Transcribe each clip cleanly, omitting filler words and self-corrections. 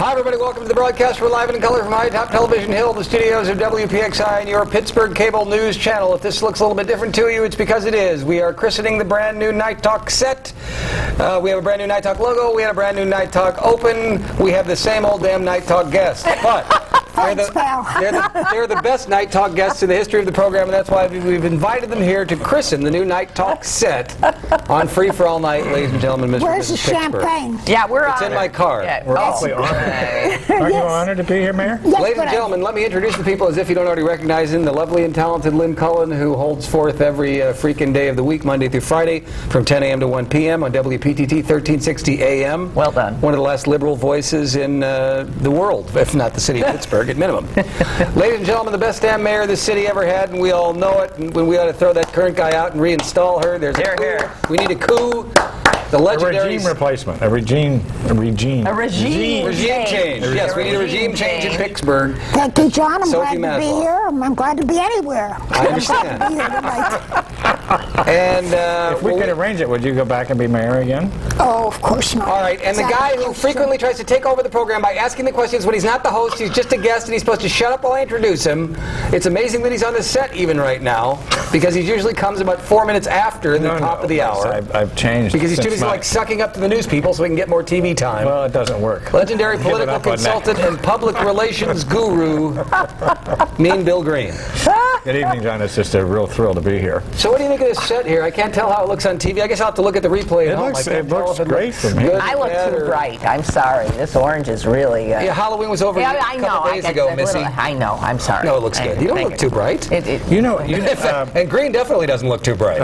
Hi, everybody. Welcome to the broadcast. We're live and in color from High Top Television Hill, the studios of WPXI and your Pittsburgh cable news channel. If this looks a little bit different to you, it's because it is. We are christening the brand new Night Talk set. We have a brand new Night Talk logo. We had a brand new Night Talk open. We have the same old damn Night Talk guest. But they're the best Night Talk guests in the history of the program, and that's why we've invited them here to christen the new Night Talk set on Free for All Night, ladies and gentlemen. Mr. Where's the Pittsburgh. champagne? Yeah, It's in my car. Yeah, We're awfully honored. Aren't you honored to be here, Mayor? Yes, Ladies and gentlemen, let me introduce the people as if you don't already recognize him, the lovely and talented Lynn Cullen, who holds forth every freaking day of the week, Monday through Friday, from 10 a.m. to 1 p.m. on WPTT 1360 a.m. Well done. One of the last liberal voices in the world, if not the city of Pittsburgh, at minimum. Ladies and gentlemen, the best damn mayor this city ever had, and we all know it. And when we ought to throw that current guy out and reinstall her, there's a coup. We need a coup. The legendary regime replacement. A regime change. change. Yes, we need a regime change in Pittsburgh. Thank you, John. I'm Sophie glad to be Masloff. here. I'm glad to be anywhere. I understand. I'm glad to be here tonight. And If we could arrange it, would you go back and be mayor again? Oh, of course not. all right, and the guy who frequently tries to take over the program by asking the questions when he's not the host, he's just a guest, and he's supposed to shut up while I introduce him. It's amazing that he's on the set even right now, because he usually comes about 4 minutes after the top of the hour. I've changed. Because he's too since busy like sucking up to the news people so he can get more TV time. Well, it doesn't work. Legendary Give it political up on that. consultant and public relations guru, Mean Bill Green. Good evening, John. It's just a real thrill to be here. So what do you think of this set here? I can't tell how it looks on TV. I guess I'll have to look at the replay at home. I can't tell if great for me. good, I look bad, too or- bright. I'm sorry. This orange is really. Yeah, Halloween was over Yeah, a I know. couple days ago, Missy. I know. I'm sorry. No, it looks good. You don't look too bright. You know, And Green definitely doesn't look too bright.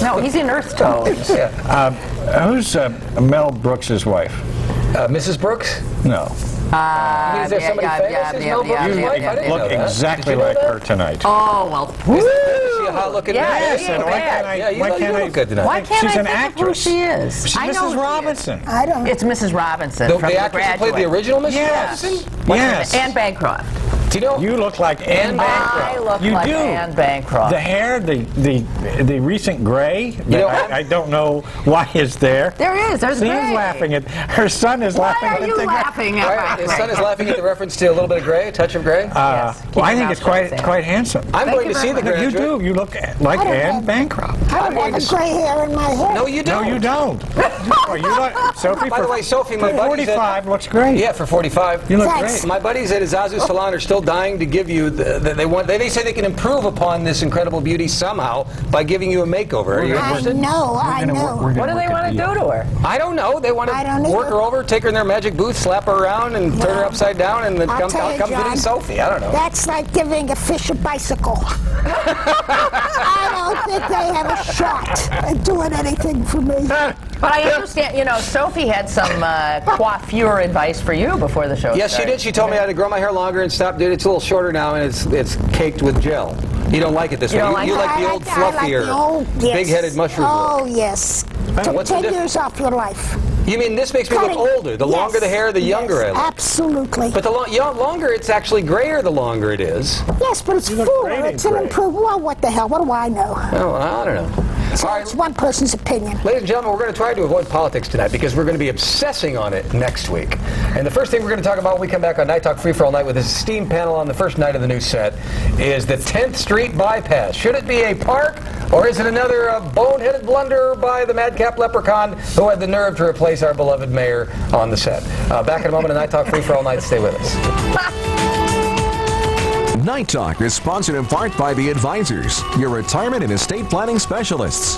No, he's in earth tones. who's Mel Brooks' wife? Mrs. Brooks? No. Is there somebody famous as Mel Brooks' You wife? I didn't know look that. exactly Did you know like that? her tonight. Oh, well. Is she a hot-looking Yeah, man? yes, and why can't I- Yeah, you why look- can't you I- look good tonight. Why can't She's I an think of who actress. she is? She's I know who Mrs. she is. Robinson. I don't. It's Mrs. Robinson from The actress who played the Graduate. original Mrs. Yes. Robinson? Yes. Anne Bancroft. Do you know? You look like Anne Bancroft. I look you like do. Anne Bancroft. The hair, the recent gray. know, I don't know why it's there. There is. There's She's gray. laughing at. Her son is Why laughing are at you the laughing All at right, my his son gray? is laughing at the reference to a little bit of gray, a touch of gray. Yes. Keep Well, I your think mouth it's shut, Sam. quite handsome. I'm Thank going you to see very the much. You graduate. do. You look like I don't Anne have- Bancroft. I don't have a gray hair in my head. No, you No, don't. you don't. Oh, you look, Sophie. By the way, Sophie, my for buddy said- 45 looks great. Yeah, for 45. You look Thanks. great. My buddies at Azazu Salon are still dying to give you. They say they can improve upon this incredible beauty somehow by giving you a makeover. Are you I interested? know. I know. What do they want to do to her? I don't know. They want I don't to work either. her over, take her in their magic booth, slap her around, and turn her upside down, and then I'll come tell you, to John, Sophie. I don't know. That's like giving a fish a bicycle. I don't think they have a shot at doing anything for me. But I understand, Sophie had some coiffure advice for you before the show Yes, she started. did. She told me I had to grow my hair longer and stop doing it. It's a little shorter now, and it's caked with gel. You don't like it this way. don't You like like it? the old, I like fluffier, the old, yes. big-headed mushroom Oh, look. yes. Took what's the 10 diff- years off your life. You mean this makes me look Cutting. older? The longer the hair, the younger I look. Absolutely. But the longer it's actually grayer, the longer it is. Yes, but it's look fuller. great in It's an gray. improvement. Well, what the hell? What do I know? Oh, I don't know. So All right, it's one person's opinion. ladies and gentlemen, we're going to try to avoid politics tonight because we're going to be obsessing on it next week. And the first thing we're going to talk about when we come back on Night Talk Free for All Night with this esteemed panel on the first night of the new set is the 10th Street bypass. Should it be a park, or is it another boneheaded blunder by the madcap leprechaun who had the nerve to replace our beloved mayor on the set? Back in a moment on Night Talk Free for All Night. Stay with us. Night Talk is sponsored in part by The Advisors, your retirement and estate planning specialists.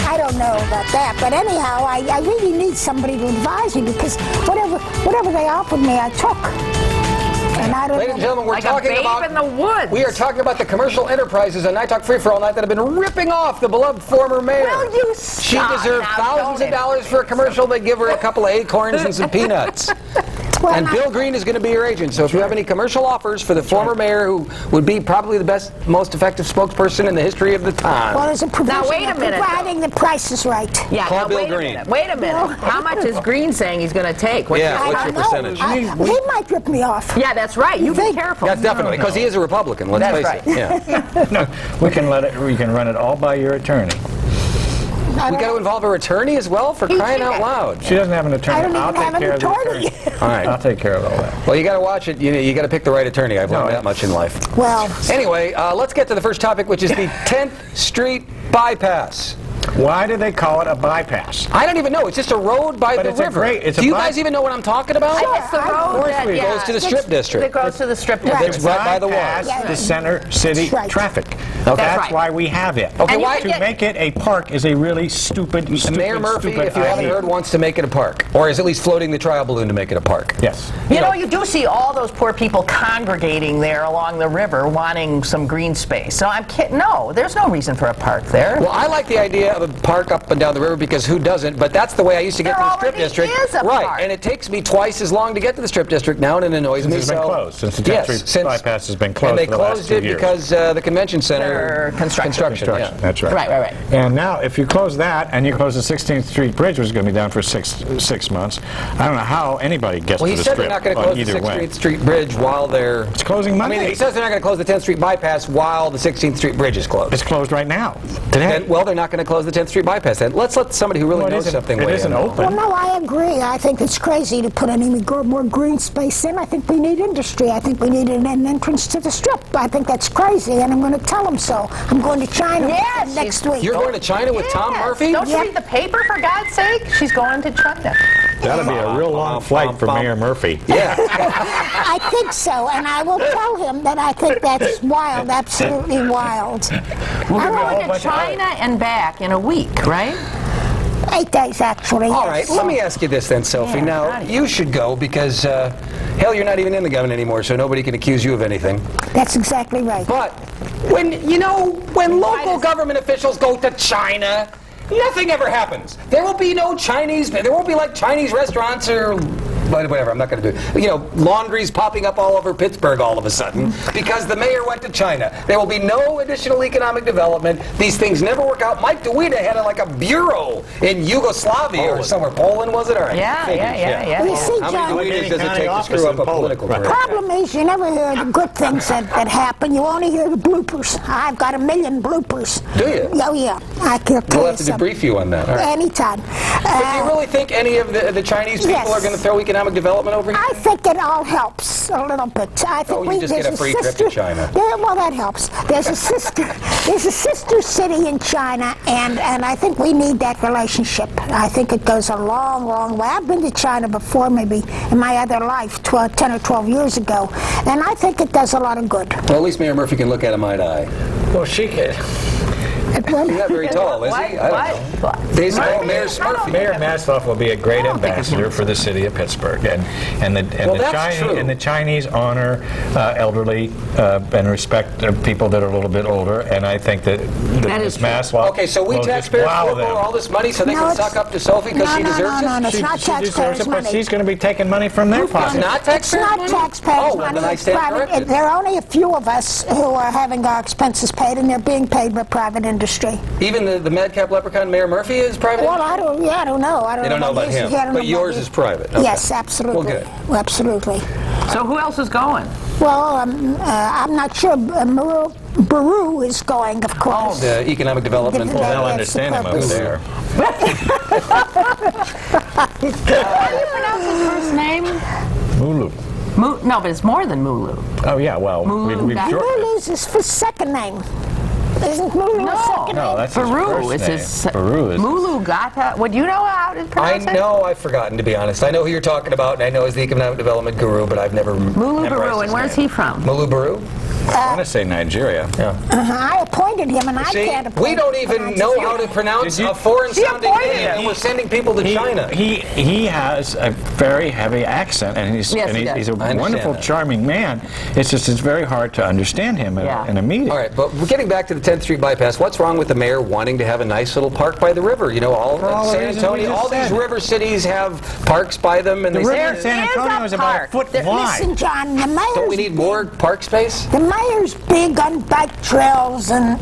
I don't know about that, but anyhow, I really need somebody to advise me because whatever they offered me, I took. And I don't Ladies and know. gentlemen, we're Like a talking babe about in the woods. We are talking about the commercial enterprises on Night Talk Free for All Night that have been ripping off the beloved former mayor. Will you She stop deserved now, thousands don't of dollars for a commercial. They give her a couple of acorns and some peanuts. Well, And Bill Green is going to be your agent. So if you have any commercial offers for the former mayor, who would be probably the best, most effective spokesperson in the history of the time. Well, there's a provision Now, wait a of minute, providing the price is right. Yeah, Call now, Bill wait a Green. minute. Wait a minute. How much is Green saying he's going to take? What's Yeah, your- what's I your don't know. percentage? He might rip me off. Yeah, that's right. You be think? careful. That's definitely, because he is a Republican, let's That's face right. it. Yeah. No, we can run it all by your attorney. I We don't- got to involve her attorney as well, for crying out loud. She doesn't have an attorney. I don't I'll even take have an care of the attorney. attorney. All right. I'll take care of all that. Well, you got to watch it. You got to pick the right attorney. I've learned No, that much in life. Well, Anyway, let's get to the first topic, which is the 10th Street bypass. Why do they call it a bypass? I don't even know. It's just a road by But the it's a river. great- it's a Do you by- guys even know what I'm talking about? It's the road that It goes to the Strip that District. goes to the Strip Right. District. It's right by the water. Bypass Yeah. the center city That's right. traffic. Okay. That's right. why we have it. Okay, And you why? can To make it a park is a really stupid Mayor Murphy, stupid if you haven't idea. heard, wants to make it a park. Or is at least floating the trial balloon to make it a park. Yes. You know, you do see all those poor people congregating there along the river wanting some green space. So I'm kidding. No, there's no reason for a park there. Well, I like the idea of a park up and down the river because who doesn't? But that's the way I used to get There to the Strip already District. is a Right, park. and it takes me twice as long to get to the Strip District now, and it annoys Since me. it's been so closed, since the 10th Street bypass has been closed and they for the last closed 2 it years. because the convention center Their construction. Yeah. That's right. Right. And now, if you close that and you close the 16th Street Bridge, which is going to be down for six months, I don't know how anybody gets Well, to he the said Strip they're not going to on close the either way. 16th Street Bridge while they're... It's closing I Monday. mean, he says they're not going to close the 10th Street bypass while the 16th Street Bridge is closed. It's closed right now. Today. Then, well, they're not going to close the 10th Street bypass. Then let's let somebody who really Well, it knows isn't- something it weigh isn't in. open. well, no, I agree. I think it's crazy to put any more green space in. I think we need industry. I think we need an entrance to the Strip. I think that's crazy, and I'm going to tell them so. I'm going to China Yes, next week. You're going to China with Tom Yes. Murphy? Don't you Yeah. read the paper, for God's sake? She's going to China. That'll be a real long flight for Mayor Murphy. Yeah. I think so, and I will tell him that I think that's wild, absolutely wild. We're a whole going to bunch of China and back in a week, right? 8 days, actually. All yes. right, let me ask you this then, Sophie. Yeah, Now, howdy. you should go because, hell, you're not even in the government anymore, so nobody can accuse you of anything. That's exactly right. But when local government officials go to China, nothing ever happens. There will be no Chinese, there won't be like Chinese restaurants or whatever, I'm not going to do it. Laundries popping up all over Pittsburgh all of a sudden because the mayor went to China. There will be no additional economic development. These things never work out. Mike DeWitt had like a bureau in Yugoslavia or somewhere. Poland, was it? All right. Yeah. Well, you see, How John, many DeWitt does it County take to office screw up in a Poland. political Right. career? problem is you never hear the good things that happen. You only hear the bloopers. I've got 1 million bloopers. Do you? Oh, yeah. I can tell We'll you have to something. debrief you on that. All right. Anytime. But do you really think any of the Chinese people Yes. are going to throw economic development over here? I think it all helps a little bit. I think Oh, you just there's get a free trip to sister- China. Yeah, well, that helps. There's a sister city in China, and I think we need that relationship. I think it goes a long, long way. I've been to China before, maybe in my other life, 10 or 12 years ago, and I think it does a lot of good. Well, at least Mayor Murphy can look at him eye to eye. Well, she could. It will- He's not very tall, is he? I don't know. They say, oh, Mayor Murphy. Mayor Masloff will be a great ambassador for the city of Pittsburgh, and Well, that's true. the Chinese honor elderly and respect people that are a little bit older, and I think that is Ms. true. Masloff. Okay, so we will just taxpayers wow will them. all this money so they No, can it's- suck up to Sophie because she deserves no, it? it's not She deserves taxpayers' it, but money. she's going to be taking money from their It's pocket. not It's taxpayers' not money? taxpayers' Oh, well, money. then I It's stand private. corrected. There are only a few of us who are having our expenses paid, and they're being paid by private industry. Even the madcap leprechaun Mayor Murphy is private? Well, I don't know. They don't know about his. him, Yeah, I don't but know yours about is his. private. Okay. Yes, absolutely. Well, good. Absolutely. So who else is going? Well, I'm not sure. Baru is going, of course. The economic development. Well, They'll That's the understand him over purpose. there. How do you pronounce his first name? Mulu. No, but it's more than Mulu. Oh, yeah, well, Mulu, we've that- Mulu's his first second name. Isn't Mulu his second No, name? that's his Peru first is name. his. Peru is Mulu Gata. Would you know how to I pronounce it? know I've forgotten, to be honest. I know who you're talking about, and I know he's the economic development guru, but I've never Mulu memorized Baru, his and where's name. he from? Mulu Baru? I want to say Nigeria. I appointed him, and I See, can't appoint we don't even pronounce know his how to name. pronounce Did you- a foreign-sounding appointed name, him. and we're sending people to China. He has a very heavy accent, and he's Yes, he he's a does. I understand wonderful, that. charming man. It's just it's very hard to understand him Yeah. in a meeting. All right, but we're getting back to the 10th Street bypass. What's wrong with the mayor wanting to have a nice little park by the river? You know, all For all the San reasons we Antonio, just all these said. river cities have parks by them, and The they river say, in San There is Antonio a is about a park. foot There- wide. Listen, John, the mayor's don't we need more park space? The mayor's big on bike trails and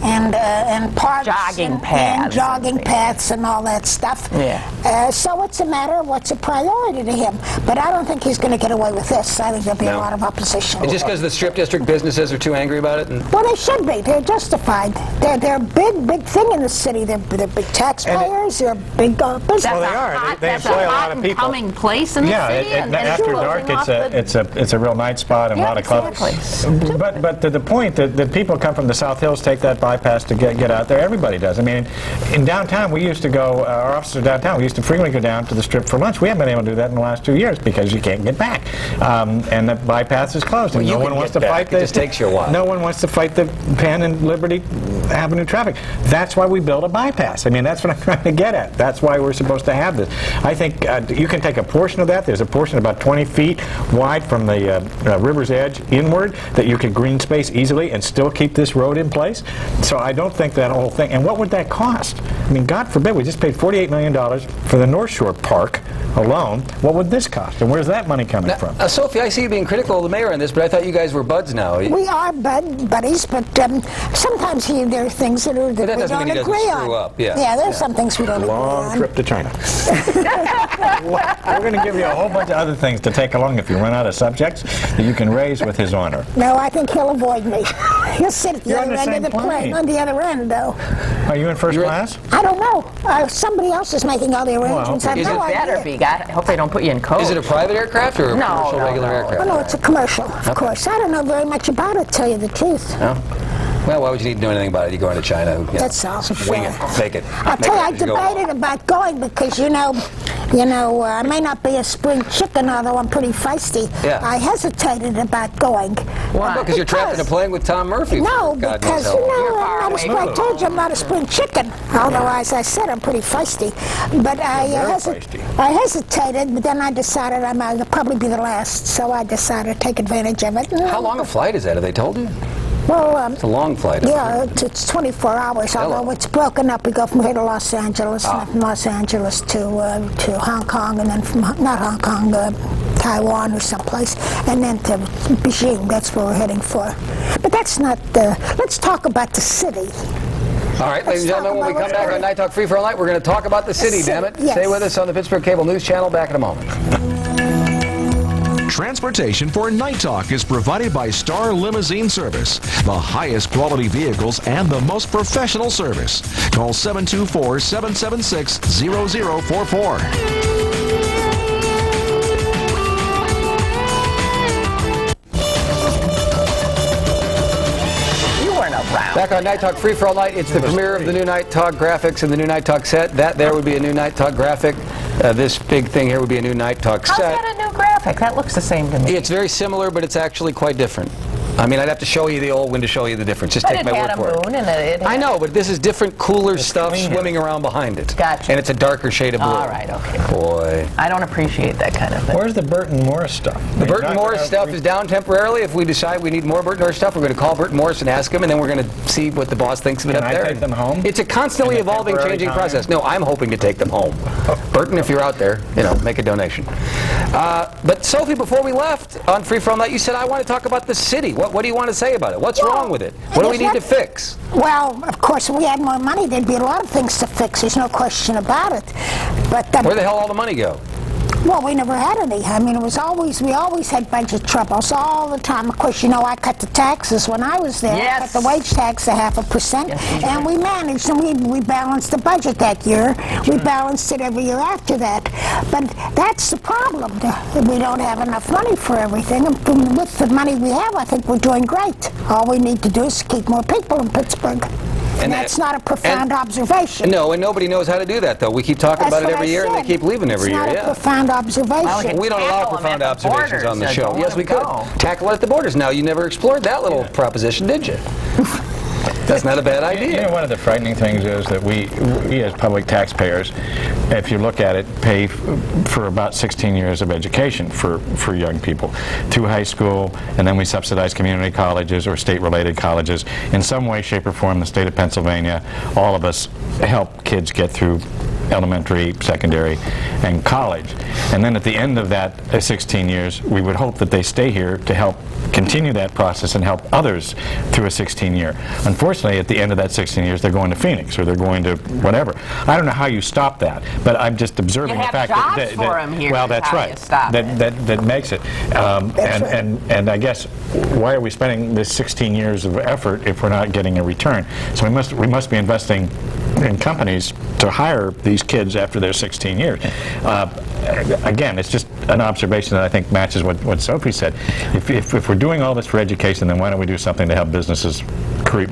parks Jogging and paths. jogging paths and all that stuff. Yeah. So it's a matter of what's a priority to him. But I don't think he's going to get away with this. I think there'll be a No. lot of opposition. Just because the strip district businesses are too angry about it? And Well, they should be. They're justified. They're a big thing in the city. They're big taxpayers. They're big business. That's Well, they a are. hot, They that's employ a a lot hot of and people. coming place in the Yeah, city. and after closing dark, off the- it's a real night spot and a Yeah, lot of clubs. exactly. But to the point that people come from the South Hills, take that bypass to get out there. Everybody does. I mean, in downtown, we used to go. Our offices are downtown. We used to frequently go down to the strip for lunch. We haven't been able to do that in the last 2 years because you can't get back, and the bypass is closed. And Well, you no can one wants get to back. fight It just takes you a while. No one wants to fight the Penn and Liberty Avenue traffic. That's why we build a bypass. I mean, that's what I'm trying to get at. That's why we're supposed to have this. I think you can take a portion of that. There's a portion about 20 feet wide from the river's edge inward that you could green space easily and still keep this road in place. So I don't think that whole thing. And what would that cost? I mean, God forbid, we just paid $48 million for the North Shore Park alone. What would this cost? And where's that money coming from? Sophie, I see you being critical of the mayor on this, but I thought you guys were buds now. We are buddies, but sometimes there are things that we that doesn't don't mean he doesn't agree screw on. up, yeah. There's some things we don't agree Long on. trip to China. We're going to give you a whole bunch of other things to take along if you run out of subjects that you can raise with his honor. No, I think he'll avoid me. He'll sit at the You're on other the end of same the plane. plane. On the other end, though. Are you in 1st class? I don't know. Somebody else is making all the arrangements. I have is no it Better idea. be. God, I hope they don't put you in code. Is it a private aircraft or a No, commercial no, regular no. aircraft? Oh, no, it's a commercial, of course. I don't know very much about it, to tell you the truth. No? Well, why would you need to know anything about it? You're going to China. You know, That's all. Wing it. Fake it. I'll Make tell you, it I as you go along. debated about going because, I may not be a spring chicken, although I'm pretty feisty. Yeah. I hesitated about going. Why? Because you're trapped in a plane with Tom Murphy. No, for God knows because, how long. You're far I'm away not from I told you I'm not a spring chicken. Although, as I said, I'm pretty feisty. But I hesitated, but then I decided I might probably be the last, so I decided to take advantage of it. How long a flight is that? Have they told you? Well, It's a long flight. yeah, it's 24 hours, although it's broken up. We go from here to Los Angeles, and then from Los Angeles to Hong Kong, and then from, not Hong Kong, Taiwan or someplace, and then to Beijing. That's where we're heading for. But that's not let's talk about the city. All right, ladies and Let's gentlemen, when we talk come about back on what Night Talk Free for All Night, we're going to talk about the city, damn it. Yes. Stay with us on the Pittsburgh Cable News Channel. Back in a moment. Transportation for Night Talk is provided by Star Limousine Service, the highest quality vehicles and the most professional service. Call 724-776-0044. You weren't around. Back on Night Talk Free for All Night, it's the premiere of the new Night Talk graphics and the new Night Talk set. That there would be a new Night Talk graphic. This big thing here would be a new Night Talk How's set. that a new graphic? That looks the same to me. It's very similar, but it's actually quite different. I mean, I'd have to show you the old one to show you the difference. Just But take it my had word a for it. moon and it I know, but this is different, cooler stuff cleaner. swimming around behind it. Gotcha. And it's a darker shade of blue. All right, okay. Boy. I don't appreciate that kind of thing. Where's the Burton Morris stuff? The Burton Morris stuff is down temporarily. If we decide we need more Burton Morris stuff, we're going to call Burton Morris and ask him, and then we're going to see what the boss thinks of it Can up I there. take them home? It's a constantly In a evolving, temporary changing time? process. No, I'm hoping to take them home. Burton, if you're out there, make a donation. But Sophie, before we left on Free For All Night, you said, I want to talk about the city. What do you want to say about it? What's wrong with it? What do we need to fix? Well, of course, if we had more money, there'd be a lot of things to fix. There's no question about it. But Where the hell all the money go? well, we never had any. I mean, we always had budget troubles all the time. Of course, I cut the taxes when I was there. Yes. I cut the wage tax to 0.5%, Yes, and we managed, and we balanced the budget that year. We balanced it every year after that. But that's the problem. We don't have enough money for everything. And with the money we have, I think we're doing great. All we need to do is keep more people in Pittsburgh. And that's not a profound observation. No, and nobody knows how to do that, though. We keep talking That's about it what every I year, and they said. keep leaving every year. It's not a Yeah. profound observation. Well, We don't allow Tackle 'em profound at the observations on the borders, show. don't Yes, let we 'em could. go. Tackle it at the borders. Now, you never explored that little proposition, did you? That's not a bad idea. You know, one of the frightening things is that we as public taxpayers, if you look at it, pay for about 16 years of education for young people through high school, and then we subsidize community colleges or state-related colleges. In some way, shape, or form, the state of Pennsylvania, all of us help kids get through elementary, secondary, and college. And then at the end of that 16 years, we would hope that they stay here to help continue that process and help others through a 16-year. Unfortunately, at the end of that 16 years, they're going to Phoenix or they're going to whatever. I don't know how you stop that, but I'm just observing You the fact have that, jobs for 'em here well, is that's how right. you stop it. That makes it. And I guess why are we spending this 16 years of effort if we're not getting a return? So we must be investing in companies to hire these kids after their 16 years. Again, it's just an observation that I think matches what Sophie said. If we're doing all this for education, then why don't we do something to help businesses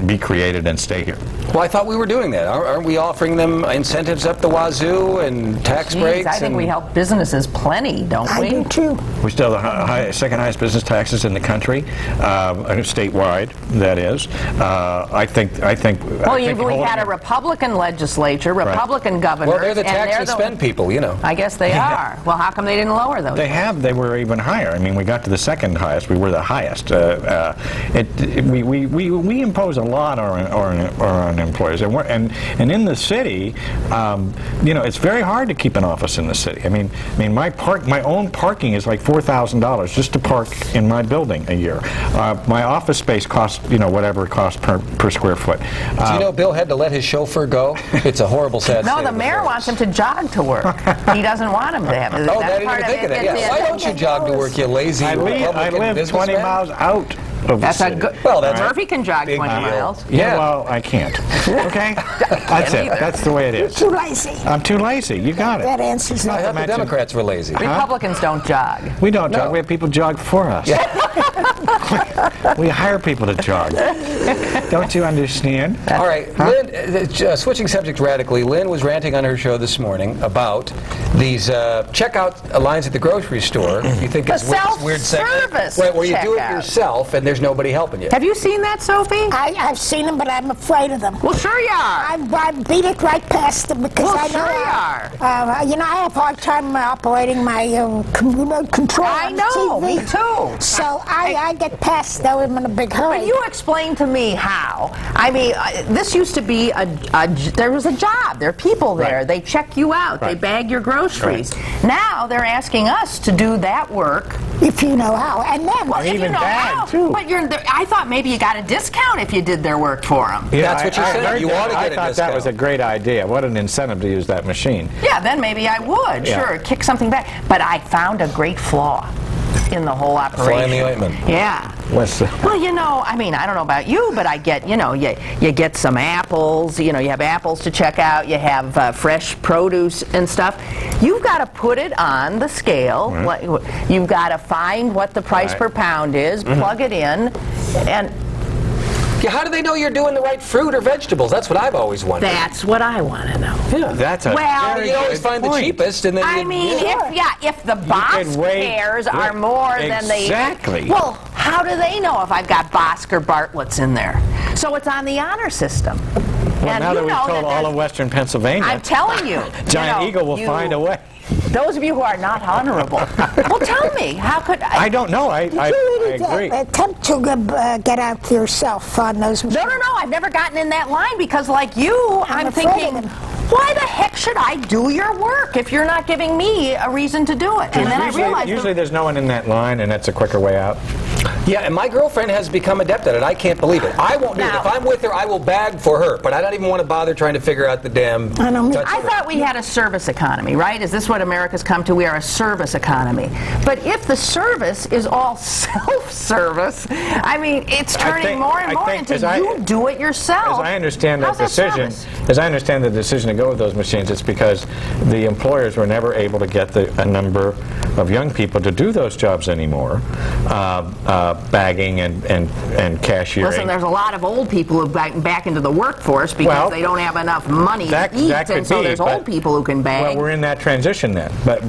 be created and stay here? Well, I thought we were doing that. Aren't we offering them incentives up the wazoo and tax breaks? I think we help businesses plenty, don't we? I do too. We still have the second highest business taxes in the country, statewide, that is. I think. Well, we had a Republican legislature, Republican governors. Well, they're the tax and spend people, you know. I guess they are. Well, how come they didn't lower those? They were even higher. I mean, we got to the second highest. We were the highest. We impose a lot on employers, and in the city, you know, it's very hard to keep an office in the city. I mean, my own parking is like $4,000 just to park in my building a year. My office space costs, you know, whatever it costs per square foot. Do you know Bill had to let his chauffeur go? It's a horrible, sad No, state the of mayor affairs. wants him to jog to work. He doesn't want him to have. Oh, I didn't even think of that. Yeah. Why don't you jog to work, you lazy I Republican live 20 businessman? miles out of That's the a city. good. Well, that's Murphy can jog big 20 deal. miles. Yeah, well, I can't. Okay? That's it. That's the way it is. Too lazy. I'm too lazy. You got That it. answers I it. thought the Imagine- Democrats were lazy. Republicans don't jog. We don't jog. No. We have people jog for us. We hire people to jog. Don't you understand? All right, Lynn, switching subjects radically, Lynn was ranting on her show this morning about these checkout lines at the grocery store. You think The it's weird self-service segment? Where you do it checkout. yourself and there's nobody helping you. Have you seen that, Sophie? I've seen them, but I'm afraid of them. Well, sure you are. I beat it right past them because Well, I know. sure you are. You know, I have a hard time operating my control I on know, TV. me too. So I get past them in a big hurry. But you explain to me how. I mean, this used to be there was a job. There are people there. Right. They check you out. They Right. bag your groceries. Now they're asking us to do that work. If you know how, and then Well, if you even know bag, how. too. But I thought maybe you got a discount if you did their work for them. Yeah, That's what you said. heard You that. ought to get a I thought discount. that was a great idea. What an incentive to use that machine. Yeah, then maybe I would. Yeah. Sure, kick something back. But I found a great flaw in the whole operation. Fly in the ointment. Yeah. What's the... Well, you know, I mean, I don't know about you, but I get, you know, you get some apples, you know, you have apples to check out, you have fresh produce and stuff. You've got to put it on the scale. You've got to find what the price per pound is, plug it in, and Yeah, how do they know you're doing the right fruit or vegetables? That's what I've always wondered. that's what I want to know. Yeah. That's a Well, very You always good find the point. cheapest, and then I you, mean, if the Bosk weigh- pears are more than the... Exactly. Well, how do they know if I've got Bosk or Bartlett's in there? So it's on the honor system. Well, And now you that we've know told all there's- of Western Pennsylvania, I'm telling you. Giant you know, Eagle will find a way. Those of you who are not honorable, well, tell me, how could I... I don't know. I you really agree. attempt to get out yourself on those No, I've never gotten in that line because, like you, I'm afraid thinking, of them. why the heck should I do your work if you're not giving me a reason to do it? And then I realized... Usually there's no one in that line, and that's a quicker way out. Yeah, and my girlfriend has become adept at it. I can't believe it. I won't do it. Now- If I'm with her, I will bag for her, but I don't even want to bother trying to figure out the damn... I know. touch I screen. thought we had a service economy, right? Is this what America's come to? We are a service economy. But if the service is all self-service, I mean, it's turning more and more into you do it yourself. As I understand that How's decision, service? as I understand the decision to go with those machines, it's because the employers were never able to get a number of young people to do those jobs anymore. bagging and cashiering. Listen, there's a lot of old people who've gotten back into the workforce because they don't have enough money to eat, and so there's old people who can bag. Well, we're in that transition then. But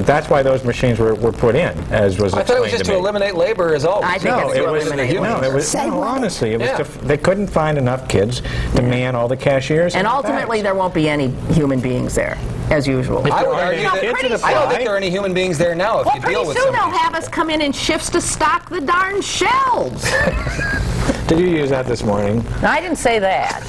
that's why those machines were put in, as was I explained thought it was just to me. eliminate labor as always. I think it's to eliminate humans. No, it was, Same way. honestly, it was Yeah. they couldn't find enough kids to man all the cashiers. And the ultimately, bags. there won't be any human beings there, as usual. I would Are argue there that kids pretty that I don't apply? think there are any human beings there now if Well, you pretty deal with soon some they'll of these. have us come in shifts to stock the darn shelves. Did you use that this morning? I didn't say that.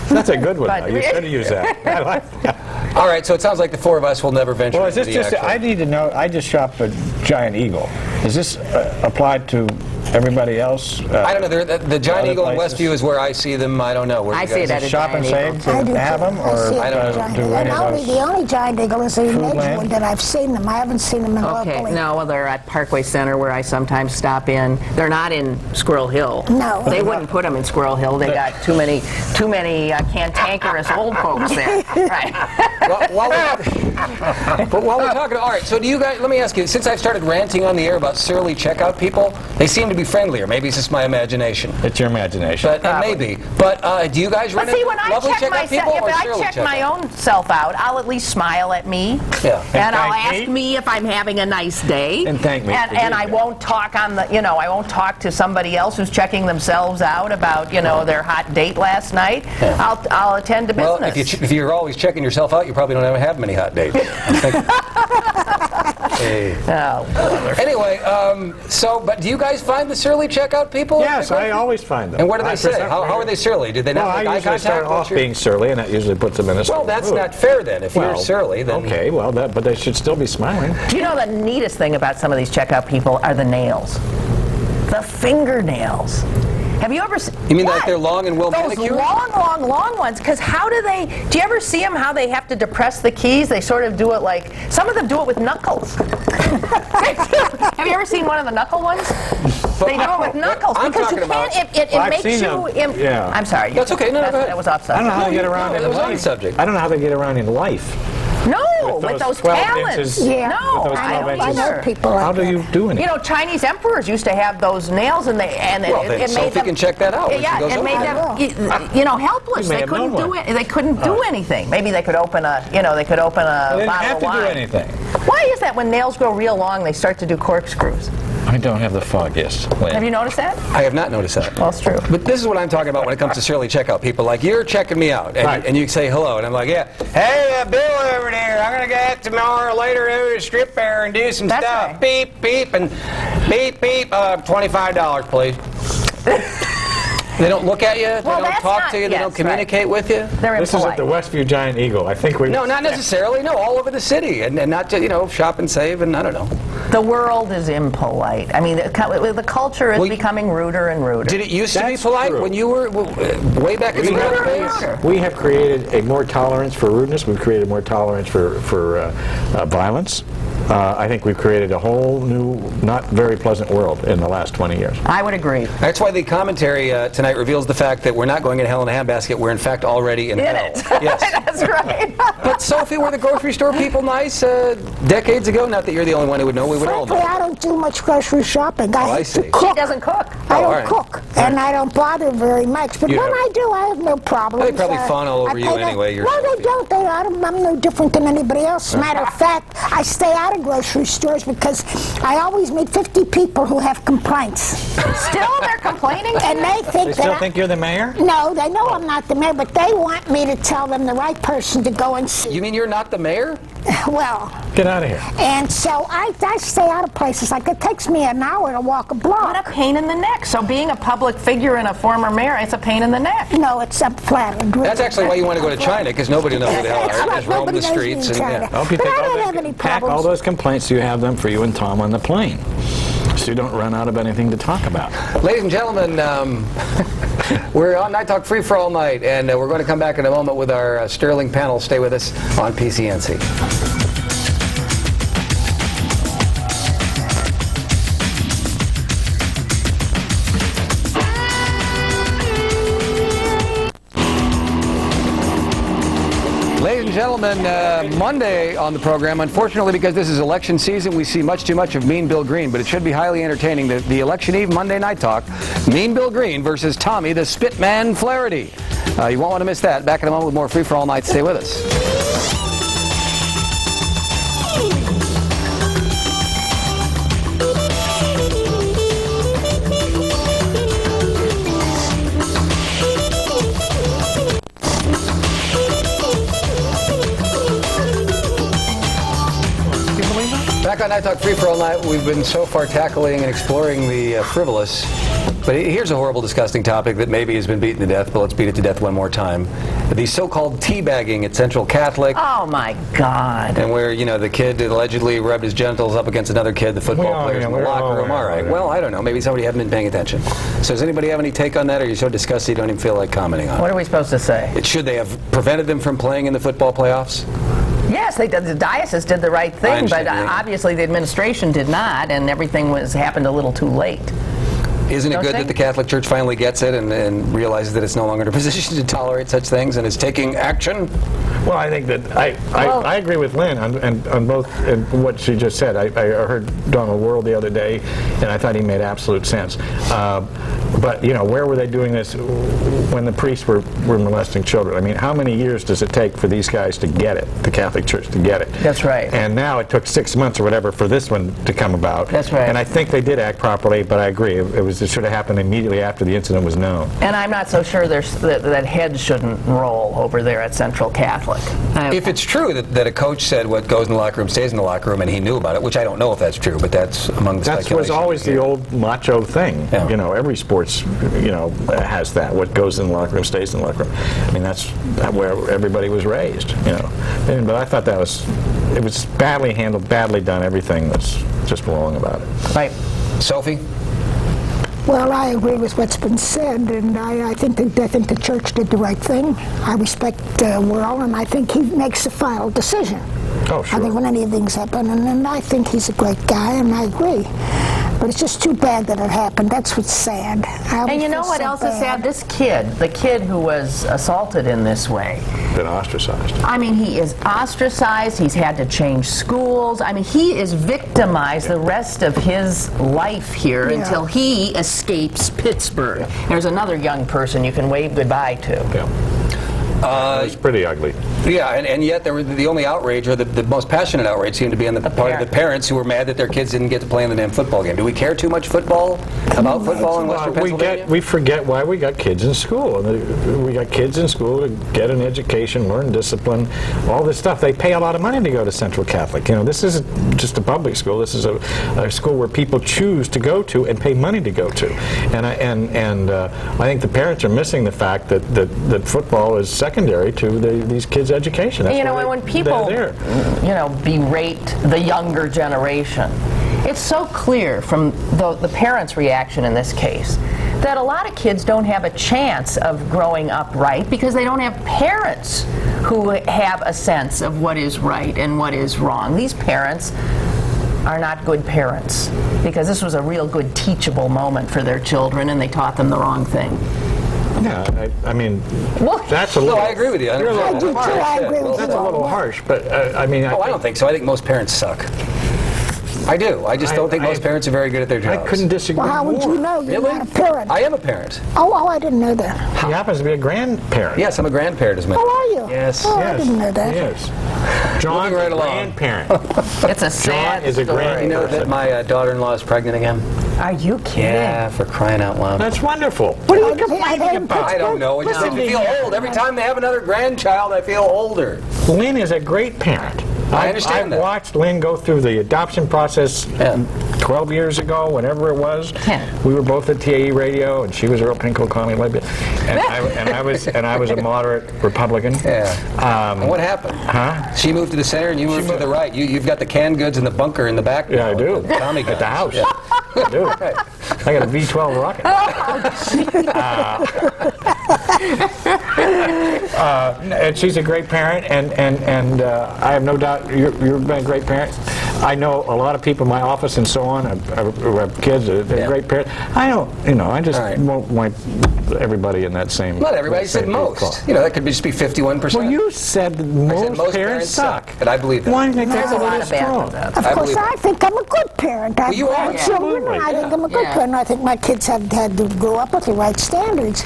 That's a good one. But- Though. You should have used that. I like that. All right, so it sounds like the four of us will never venture Well, is into this the just? actual- I need to know. I just shopped a Giant Eagle. Is this applied to everybody else? I don't know. The Giant other Eagle in places? Westview is where I see them. I don't know. Where I you see guys- it at a Shop and Giant Save Eagle. to have them, I see or it I don't at know. Giant do Eagle. any And of only those? the only Giant Eagle is in Foodland? Edgewood that I've seen them. I haven't seen them in Okay, locally. no, well, they're at Parkway Center where I sometimes stop in. They're not in Squirrel Hill. No. They wouldn't put them in Squirrel Hill. They got too many cantankerous old folks there. Right. But while we're talking, all right. So do you guys? Let me ask you. Since I've started ranting on the air about surly checkout people, they seem to be friendlier. Maybe it's just my imagination. it's your imagination. But it may be. But do you guys run But see, into when I lovely check checkout people myself, or if I surly check checkout? my own self out, I'll at least smile at me. Yeah. And I'll thank ask me. me if I'm having a nice day. And thank me And, for and doing I that. won't talk on the, I won't talk to somebody else who's checking themselves out about, their hot date last night. I'll attend to Well, business. if you're always checking yourself out, you probably don't ever have many hot dates. Hey. Oh, brother. Anyway, but do you guys find the surly checkout people? Yes, I always find them. And what do they say? present- How are they surly? Did they Well, not I make eye usually start contact? off being surly, and that usually puts them in a Well, surly that's mood. not fair then. If you're Well, surly, then okay, well, but they should still be smiling. Do you know the neatest thing about some of these checkout people are the nails? The fingernails. Have you ever seen? You mean like they're long and well Those manicured? long ones. Because how do they? Do you ever see them? How they have to depress the keys? They sort of do it like some of them do it with knuckles. Have you ever seen one of the knuckle ones? They do it with knuckles I'm because you talking about- can't. It Well, I've makes seen you. them. Yeah. I'm sorry. That's okay. No, go ahead. That was off I don't know how they subject. get around no, in it was on life. subject. I don't know how they get around in life. No, with those those 12 talons. inches. Yeah, No, With those I 12 don't I inches. know either. people like How do that. you do it? Chinese emperors used to have those nails, and Well, then it Sophie made them. can check that out when she Yeah, goes it over made there. them, helpless. You may They have couldn't known do one. it. They couldn't do anything. Maybe they could open a, They didn't bottle have of to wine. do anything. Why is that? When nails grow real long, they start to do corkscrews. I don't have the foggiest. Have you noticed that? I have not noticed that. Well, it's true. But this is what I'm talking about when it comes to surly checkout people. Like, you're checking me out, and, Right. and you say hello, and I'm like, yeah. Hey, Bill over there, I'm going to get tomorrow later to the strip there and do some That's stuff. right. Beep, beep, and beep, beep, $25, please. They don't look at you, they Well, don't that's talk not- to you, they yes, don't communicate with you. They're This is impolite. at the Westview Giant Eagle. I think we. No, not necessarily. No, all over the city, and not just, shop and save, and I don't know. The world is impolite. I mean, the culture is Well, becoming ruder and ruder. Did it used to be That's polite true. when you were way back in the We early days? have- We have created a more tolerance for rudeness. We've created more tolerance for violence. I think we've created a whole new, not very pleasant world in the last 20 years. I would agree. That's why the commentary tonight reveals the fact that we're not going in hell in a handbasket. We're in fact already in In hell. it. Yes. That's right. But Sophie, were the grocery store people nice decades ago? Not that you're the only one who would know. We would all Frankly, know. I don't do much grocery shopping. I hate see. to cook. She doesn't cook. I Oh, don't all right. cook, and I don't bother very much. But You when don't. I do, I have no problems. They probably fawn all over I you pay them- anyway, you're Well, Sophie. they don't. I'm no different than anybody else. Matter of fact, I stay out of grocery stores because I always meet 50 people who have complaints. Still, they're complaining. And they think They still that think you're the mayor? No, they know I'm not the mayor, but they want me to tell them the right person to go and see. You mean you're not the mayor? Well, Get out of here. and so I stay out of places. Like, it takes me an hour to walk a What block. a pain in the neck. So being a public figure and a former mayor, it's a pain in the neck. No, it's up flat. That's actually why you want to go to China, because nobody knows who the hell That's are. right. Just roam Nobody the knows me streets in and China. yeah. I hope you But take I all don't those- have any pack all problems. those complaints you have them for you and Tom on the plane, so you don't run out of anything to talk about. Ladies and gentlemen, we're on Night Talk Free for All Night, and we're going to come back in a moment with our Sterling panel. Stay with us on PCNC. Ladies and gentlemen, Monday on the program, unfortunately because this is election season, we see much too much of Mean Bill Green, but it should be highly entertaining. The Election Eve Monday Night Talk, Mean Bill Green versus Tommy the Spitman Flaherty. You won't want to miss that. Back in a moment with more Free for All Night. Stay with us. Back on Night Talk Free for All Night, we've been so far tackling and exploring the frivolous, but here's a horrible, disgusting topic that maybe has been beaten to death, but let's beat it to death one more time. The so-called teabagging at Central Catholic. Oh, my God. And where, you know, the kid allegedly rubbed his genitals up against another kid, the football players in the locker room. All right. Well, I don't know. Maybe somebody hadn't been paying attention. So does anybody have any take on that, or are you so disgusted you don't even feel like commenting on it? What are we supposed to say? Should they have prevented them from playing in the football playoffs? Yes, the diocese did the right thing, but obviously the administration did not, and everything happened a little too late. Isn't it good that the Catholic Church finally gets it and realizes that it's no longer in a position to tolerate such things and is taking action? Well, I think that I agree with Lynn on both what she just said. I heard Donald World the other day, and I thought he made absolute sense. But, you know, where were they doing this when the priests were molesting children? I mean, how many years does it take for these guys to get it, the Catholic Church to get it? That's right. And now it took 6 months or whatever for this one to come about. That's right. And I think they did act properly, but I agree. It should have happened immediately after the incident was known. And I'm not so sure that heads shouldn't roll over there at Central Catholic. If it's true that a coach said what goes in the locker room stays in the locker room, and he knew about it, which I don't know if that's true, but that's among the speculation. That was always the old macho thing. Yeah. You know, every sports, you know, has that. What goes in the locker room stays in the locker room. I mean, that's where everybody was raised, you know. But I thought it was badly handled, badly done. Everything was just wrong about it. Right. Sophie? Well, I agree with what's been said, and I think the church did the right thing. I respect Worrell, and I think he makes the final decision. Oh, sure. I think when any of things happen, and I think he's a great guy, and I agree. But it's just too bad that it happened. That's what's sad. And you know what else is sad? This kid, the kid who was assaulted in this way. Been ostracized. I mean, he is ostracized. He's had to change schools. I mean, he is victimized the rest of his life here until he escapes Pittsburgh. There's another young person you can wave goodbye to. Yeah. It's pretty ugly. Yeah, and yet the only outrage, or the most passionate outrage, seemed to be on the part of the parents who were mad that their kids didn't get to play in the damn football game. Do we care too much about football in Western Pennsylvania? We forget why we got kids in school. We got kids in school to get an education, learn discipline, all this stuff. They pay a lot of money to go to Central Catholic. You know, this isn't just a public school. This is a school where people choose to go to and pay money to go to. And I think the parents are missing the fact that football is secondary to these kids' education. That's and when people, berate the younger generation, it's so clear from the parents' reaction in this case that a lot of kids don't have a chance of growing up right because they don't have parents who have a sense of what is right and what is wrong. These parents are not good parents because this was a real good teachable moment for their children, and they taught them the wrong thing. Yeah, I mean, that's a little... No, I agree with you. I do too. I agree with you. That's a little harsh, but I mean... I don't think so. I think most parents suck. I do. I just don't think most parents are very good at their jobs. I couldn't disagree Well, how would you know? You're not a parent. I am a parent. Oh, I didn't know that. He happens to be a grandparent. Yes, I'm a grandparent, as a matter. Oh, are you? Yes. Oh, Yes. I didn't know that. Yes. John Moving right along. grandparent. It's a sad John is a story. grand- You know that my daughter-in-law is pregnant again? Are you kidding? Yeah, for crying out loud. That's wonderful. What are you complaining about? I don't know. I just feel old. Every time they have another grandchild, I feel older. Lynn is a great parent. I understand that. I've watched Lynn go through the adoption process 12 years ago, whenever it was. 10. We were both at TAE Radio, and she was Earl Pinkel, Connie Libya, and I was a moderate Republican. Yeah. And what happened? Huh? She moved to the center, and you moved to the right. You've got the canned goods in the bunker in the back. Yeah, I do. The Tommy At the house. Yeah. I do. I got a V12 rocket. And she's a great parent, and I have no doubt you've been a great parent. I know a lot of people in my office and so on who have kids, they're great parents. I don't, I just won't want everybody in that same... Not everybody said most. That could just be 51%. Well, you said that most parents suck. And I believe that. Why do you think There's that's a lot of bad ones out there. Of course, I think I'm a good parent. I you are. have children, and I think I'm a good parent. I think my kids have had to grow up with the right standards.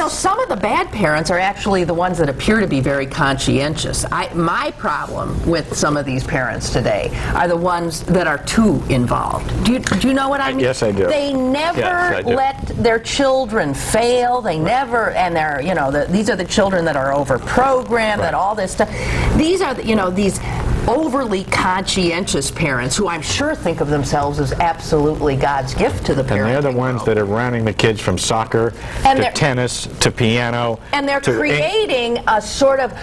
Some of the bad parents are actually the ones that appear to be very conscientious. My problem with some of these parents today are the ones that are too involved. Do you know what I mean? Yes, I do. They never let their children fail. They never, and they're, these are the children that are over-programmed and all this stuff. These are, these overly conscientious parents who I'm sure think of themselves as absolutely God's gift to the parents. And they're the ones that are running the kids from soccer to tennis to piano. And they're creating a sort of,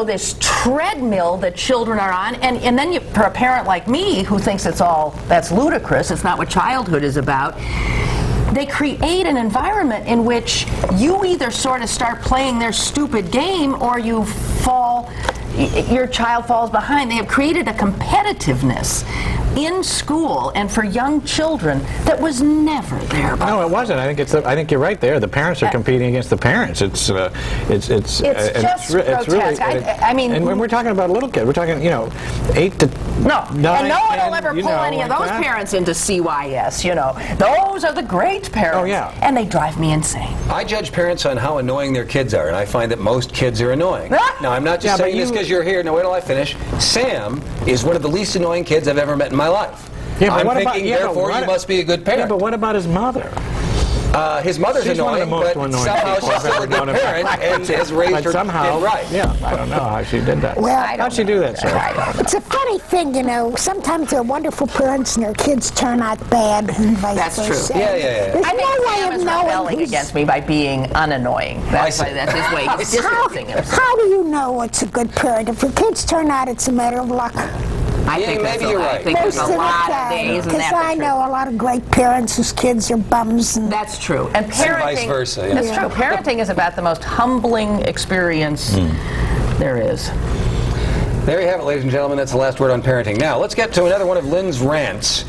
this treadmill that children are on. And then for a parent like me who thinks that's ludicrous, it's not what childhood is about, they create an environment in which you either sort of start playing their stupid game or your child falls behind. They have created a competitiveness in school and for young children that was never there before. No, it wasn't. I think you're right there. The parents are competing against the parents. It's just grotesque. And when we're talking about little kids, we're talking 8 to 9. And no one will ever pull any of those parents into CYS. Those are the great parents. Oh yeah. And they drive me insane. I judge parents on how annoying their kids are, and I find that most kids are annoying. Now, I'm not just saying this because you're here. No, wait till I finish. Sam is one of the least annoying kids I've ever met in my life. Yeah, I'm thinking, therefore, you must be a good parent. Yeah, but what about his mother? His mother's She's annoying, but somehow she's still a good parent and has raised her kid right. Yeah, I don't know how she did that. Well, how'd she do that, sir? It's a funny thing, sometimes they're wonderful parents and their kids turn out bad and vice versa. That's true. Yeah. There's I think no way Sam of is knowing rebelling against me by being unannoying. That's his way. He's distancing himself. How do you know what's a good parent? If your kids turn out, it's a matter of luck. I think maybe you're right. I think there's a lot of days, and because I know a lot of great parents whose kids are bums. And that's true. And parenting, vice versa. Yeah. That's true. Parenting is about the most humbling experience there is. There you have it, ladies and gentlemen. That's the last word on parenting. Now, let's get to another one of Lynn's rants.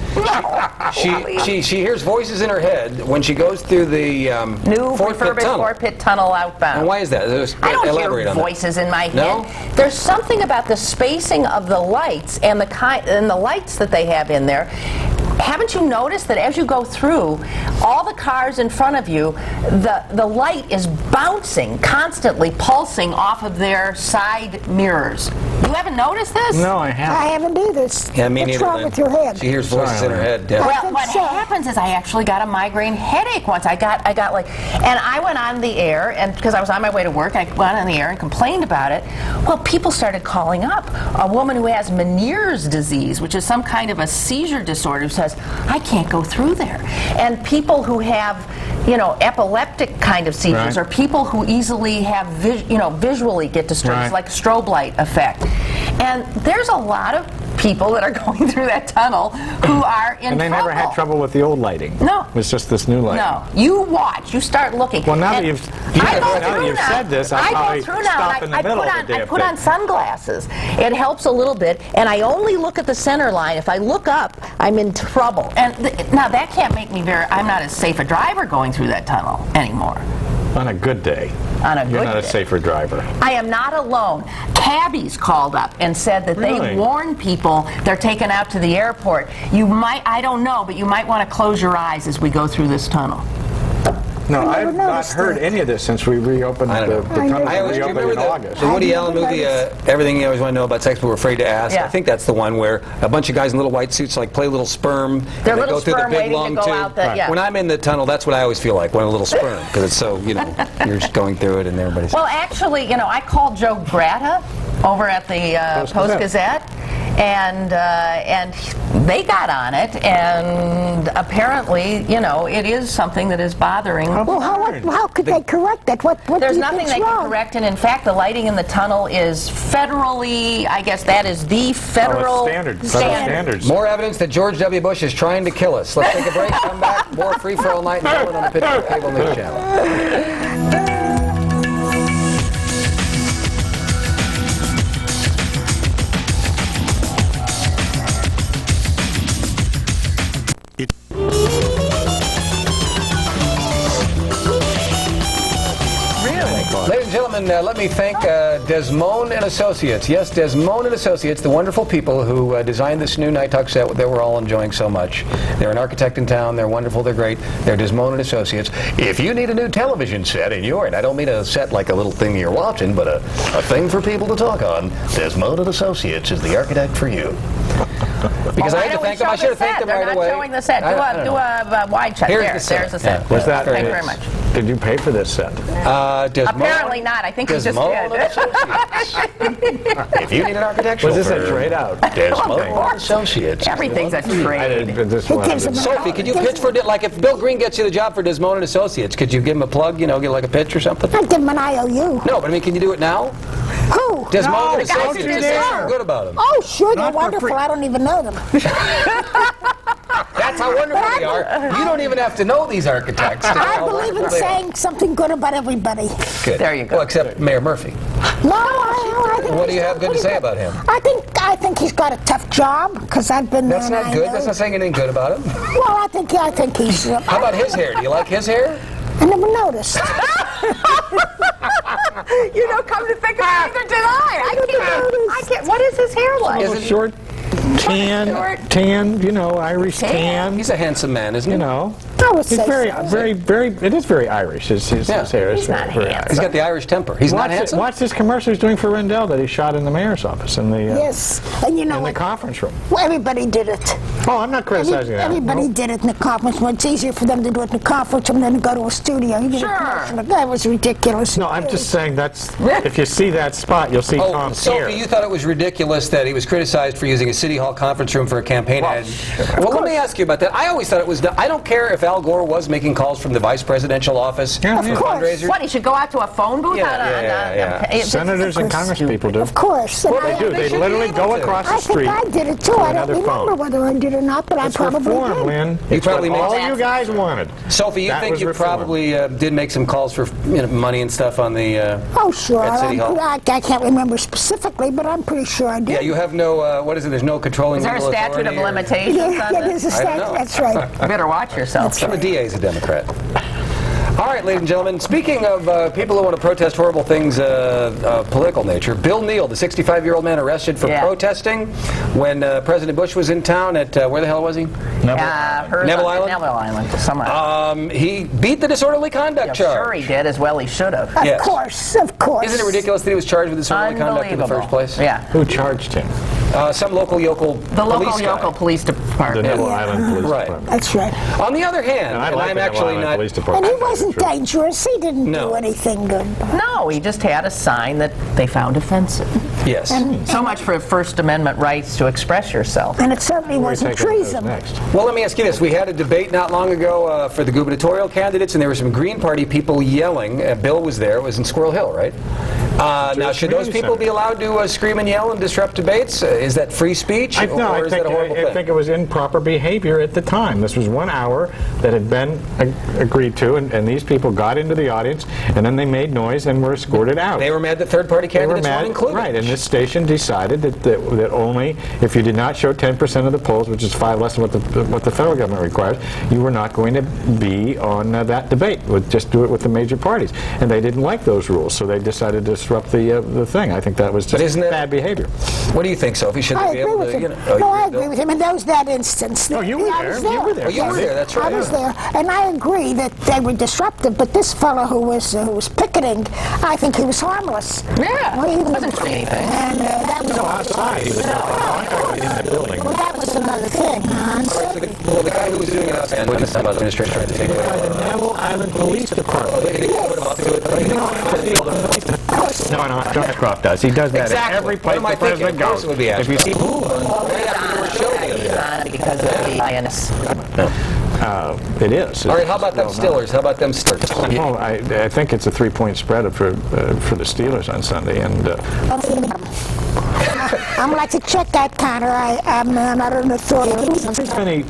She hears voices in her head when she goes through the new refurbished Fort-Pit tunnel outbound. And why is that? I don't hear voices in my head. No? There's something about the spacing of the lights and the lights that they have in there. Haven't you noticed that as you go through, all the cars in front of you, the light is bouncing, constantly pulsing off of their side mirrors? You haven't noticed this? No, I haven't. I haven't either. Yeah, me What's neither, wrong Lynn. with your head? She hears voices in her head. Yeah. Well, what happens is I actually got a migraine headache once. I got and I went on the air, and because I was on my way to work, I went on the air and complained about it. Well, people started calling up. A woman who has Meniere's disease, which is some kind of a seizure disorder, says, I can't go through there. And people who have, epileptic kind of seizures, or people who easily have, visually get disturbed, like a strobe light effect. And there's a lot of people that are going through that tunnel who are in trouble. And they never had trouble with the old lighting. No. It's just this new lighting. No. You watch. You start looking. Well, now that you've said this, I probably go through now. stop in the middle of the damn I put on sunglasses. It helps a little bit, and I only look at the center line. If I look up, I'm in trouble. And now that can't make me I'm not as safe a driver going through that tunnel anymore. On a good day. You're not a safer driver. I am not alone. Cabbies called up and said that they warn people they're taken out to the airport. I don't know, but you might want to close your eyes as we go through this tunnel. No, I've not heard any of this since we reopened the tunnel. I always reopened remember in August. the Woody Allen movie, Everything You Always Want to Know About Sex But We're Afraid to Ask. Yeah. I think that's the one where a bunch of guys in little white suits play a little sperm. They're and little they go through the sperm big waiting long to go tube. out the, When I'm in the tunnel, that's what I always feel like, when a little sperm, because it's so, you're just going through it and everybody's... Well, actually, I called Joe Gratta over at the Post-Gazette. And they got on it, and apparently, it is something that is bothering. Well, how could they correct that? What There's do you nothing think's they wrong? can correct, and in fact, the lighting in the tunnel is federally, I guess that is the federal standards. More evidence that George W. Bush is trying to kill us. Let's take a break, come back, more Free for All Night and on the Pittsburgh Cable News Channel. gentlemen, let me thank Desmond and Associates. Yes, Desmond and Associates, the wonderful people who designed this new NightTalk set that we're all enjoying so much. They're an architect in town. They're wonderful. They're great. They're Desmond and Associates. If you need a new television set in your, and I don't mean a set like a little thing you're watching, but a thing for people to talk on, Desmond and Associates is the architect for you. Because I had to thank them. I should have thanked them right away. They're not showing the set. Do a wide shot. Here's the set. There's the set. Yeah. Was that? Thank you very much. Did you pay for this set? Apparently not. I think you just Desmond did. and Associates. If you need an architectural Was this a firm, trade out? Desmond and Associates. Everything's a trade. Sophie, could you pitch for like if Bill Green gets you the job for Desmond and Associates, could you give him a plug? You know, get like a pitch or something? I'd give him an IOU. No, but I mean, can you do it now? Who? Desmond and the guys Associates. who Just do say that. something good about him. Oh, sure, they're Not for wonderful. free. I don't even know them. That's how wonderful they are. You don't even have to know these architects. I believe in saying something good about everybody. Good. There you go. Well, except Mayor Murphy. No, I think What do you he's have good to say about him? I think he's got a tough job because I've been there. That's and not I good. know. That's not saying anything good about him. Well, I think he's. How about his hair? Do you like his hair? I never noticed. You know, come to think of it, neither did I can't. What is his hair like? Is it Short, tan, you know, Irish tan. He's a handsome man, isn't he? You know, I would he's say very. It is very Irish. His hair is He's not very handsome. He's got the Irish temper. He's not Watch, handsome. watch this commercial he's doing for Rendell that he shot in the mayor's office in the yes, and you know in the what? conference room. Well, everybody did it. Oh, I'm not criticizing that. Everybody did it in the conference room. It's easier for them to do it in the conference room than to go to a studio. You get a commercial. That was ridiculous. No, I'm just saying that's if you see that spot, you'll see Oh, Tom's hair. Sophie, you thought it was ridiculous that he was criticized for using a city hall conference room for a campaign ad. Well, let me ask you about that. I always thought it was. I don't care if Al Gore was making calls from the vice presidential office Yeah, for of course. fundraisers. What, he should go out to a phone booth? Senators and congresspeople do. Of course. And They do. They should literally be able go to. across the I street. think I did it too. I don't another remember phone. whether I did or not, but It's I probably reform, did. Lynn. You It's probably what made all that. you guys wanted. Sophie, you That think was you reform. probably did make some calls for money and stuff on the. Oh, sure. At City Hall? I can't remember specifically, but I'm pretty sure I did. Yeah, you have no. What is it? There's no controlling. Is there a legal statute of authority or- limitations Yeah, on there's this? a I don't statute. know. That's right. You better watch yourself. The DA is a Democrat. All right, ladies and gentlemen, speaking of people who want to protest horrible things of political nature, Bill Neal, the 65-year-old man arrested for protesting when President Bush was in town at, where the hell was he? Neville Island? Neville Island, somewhere. He beat the disorderly conduct charge. Sure he did, as well he should have. Of Yes. course, of course. Isn't it ridiculous that he was charged with disorderly conduct in the Unbelievable. first place? Yeah. Who charged him? Some local The local police guy. police The department. Neville Island Police Right. Department. That's right. On the other hand, And I and like I'm the Neville actually Island not. Police And Department. he wasn't dangerous. He didn't No. do anything good. No, he just had a sign that they found offensive. Yes. So much for First Amendment rights to express yourself. And it certainly Where are you wasn't taking those treason. next? Well, let me ask you this. We had a debate not long ago for the gubernatorial candidates, and there were some Green Party people yelling. Bill was there. It was in Squirrel Hill, right? Now, should those community people be allowed to scream and yell and disrupt debates? Is that free speech, or is that a horrible I thing? think it was improper behavior at the time. This was 1 hour that had been agreed to, and these people got into the audience, and then they made noise and were escorted out. They were mad that third-party They were candidates weren't mad, included. right? And this station decided that only if you did not show 10% of the polls, which is 5 less than what the federal government requires, you were not going to be on that debate. Just do it with the major parties, and they didn't like those rules, so they decided to disrupt the thing. I think that was just isn't that- bad behavior. What do you think, Sophie? Should I they be agree able with to? him. Oh, No, you I do? agree with him. And that was that instance. Oh, you were I there. was You were there. Oh, you were there. That's right. I was there, and I agree that they were disruptive. But this fellow who was picketing, I think he was harmless. Yeah, Well, he wasn't doing anything. And that was Outside, he was not in the building. well, that was another thing. Well, the guy who was doing it outside, what is the administration trying to take away? The Neville Island Police Department. No, John Croft does. He does that Exactly. at every place What am I the president thinking? Of course goes. it would be If you see Right after your show the other day. On because of the INS. it is. All right, how about them Stillers? How about them Stillers? Well, I think it's a 3-point spread for the Steelers on Sunday, and I'm like to check that counter. I'm not an authority. any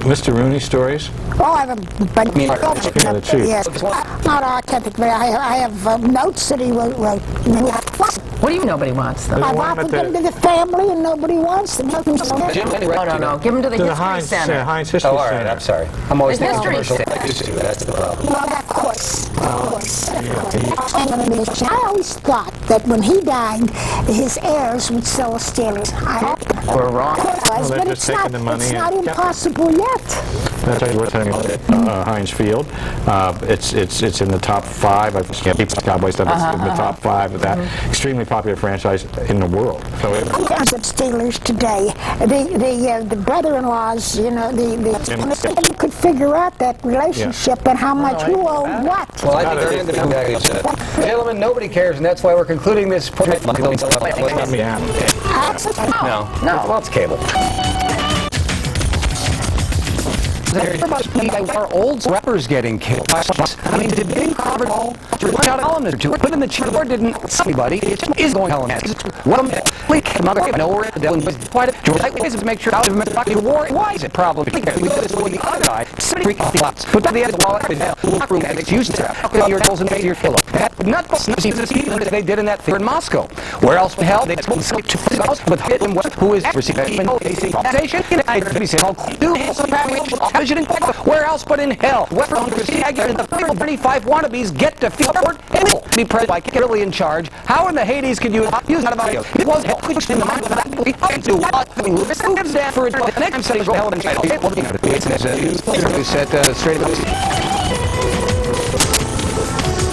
Mr. Rooney stories? Oh, I have a bunch of Yeah, the chief. Yes. Not I can't think, but I have notes that he wrote. What do you mean nobody wants them? I've one offered that them to the family, and nobody wants them. No, give them to the To the History Heinz Center. Heinz History Oh, all Center. right. I'm sorry. I'm always The thinking History commercial. Center. That's the problem. Well, of course. I always thought that when he died, his heirs would sell the Steelers. We're wrong. But just taking the money it's and- not impossible yet. That's right. We're talking about Heinz Field. It's in the top 5. I can't keep the Cowboy stuff. It's in the top 5 of that extremely popular franchise in the world. So As of Steelers today, the brother-in-laws, you know, they could figure out that relationship and how much who owed what. Well, I think they're in the package. Gentlemen, nobody cares, and that's why we're concluding this. let me out. No. Well, it's cable. Our old rappers getting killed. I mean, did they cover all? Watch out, columnist or two. Put in the chair. Didn't anybody? It is going on. Well, we came out of nowhere. The devil was quite a ways to make sure out of the war. Why is it probably? We do this with the other guy. Somebody freak lots. But the other wall, the room addicts use your pills and made your pillow. Not they did in that theater in Moscow. Where else the hell they told to house with him who is receiving station in where else but in hell? Western and the 35 wannabes get to feel and will be present by Kirley in charge. How in the Hades could you use that audio? It was hell in the mind of that movie. Do what? Who gives that for it? Next time saying go hell and jail. It's set straight up.